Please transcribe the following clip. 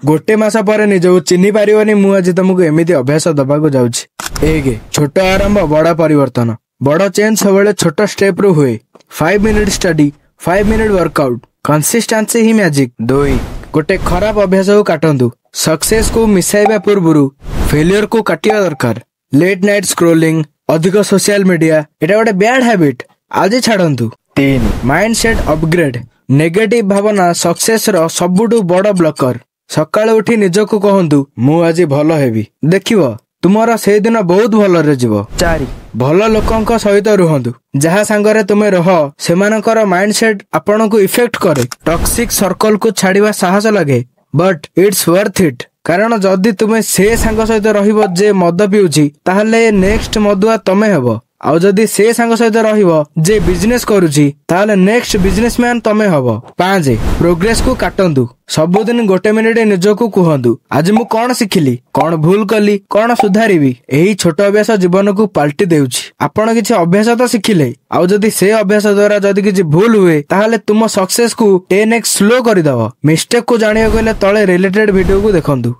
गोटे मास पर निजको चिन्ह पारिबनी मु आज तुमको एमिति अभ्यास दबाको जाउछि। 1 छोट आरंभ बड़ा परिवर्तन। बड़ चेंज सब छोट स्टेप रु हुए। 5 minute study 5 minute workout consistency ही मैजिक। 2 गोटे खराब अभ्यास को काटंतु। सक्सेस को मिसाइबा पूर्व फेलियर को काटिया दरकार। लेट नाइट स्क्रोलिंग अधिक सोशल मीडिया एटा गोटे बैड हैबिट आज छाड़ंतु। 3 माइंडसेट अपग्रेड नेगेटिव भावना सक्सेस रो सबुठु बड़ ब्लकर। सकाळ उठी निजको कहंतु मु आज भल हेबी देखिबो तुमरा से दिन बहुत भल रे जीवो। 4 भल लोकंक सहित रुहंतु। जहा संगरे तुमे रह सेमानकर माइंडसेट आपन को इफेक्ट करे। टॉक्सिक सर्कल को छाड़िबा साहस लगे बट इट्स वर्थ इट कारण जदि तुमे से सांग सहित रहिबो जे मद पिउछि ताहले नेक्स्ट मदुआ तमे हेबो। आउ जदि से सांग सहित रहिबो जे बिजनेस करूछि ताहले नेक्स्ट बिजनेसमैन तमे हबो। 5 प्रोग्रेस को काटंतु। सबुदिन गोटे मिनिट निजको कहंतु आज मु कोन सिखिली कोन भूल कली कोन सुधारिबी। एही छोट अभ्यास जीवन को पलटि देउछि। आपण किछि अभ्यास तो सिखिले आउ जदि से अभ्यास द्वारा जदि किछि भूल हुए ताहले तुम सक्सेस को 10x स्लो करिदबो। मिस्टेक को जानिया गले तळे रिलेटेड वीडियो को देखंतु।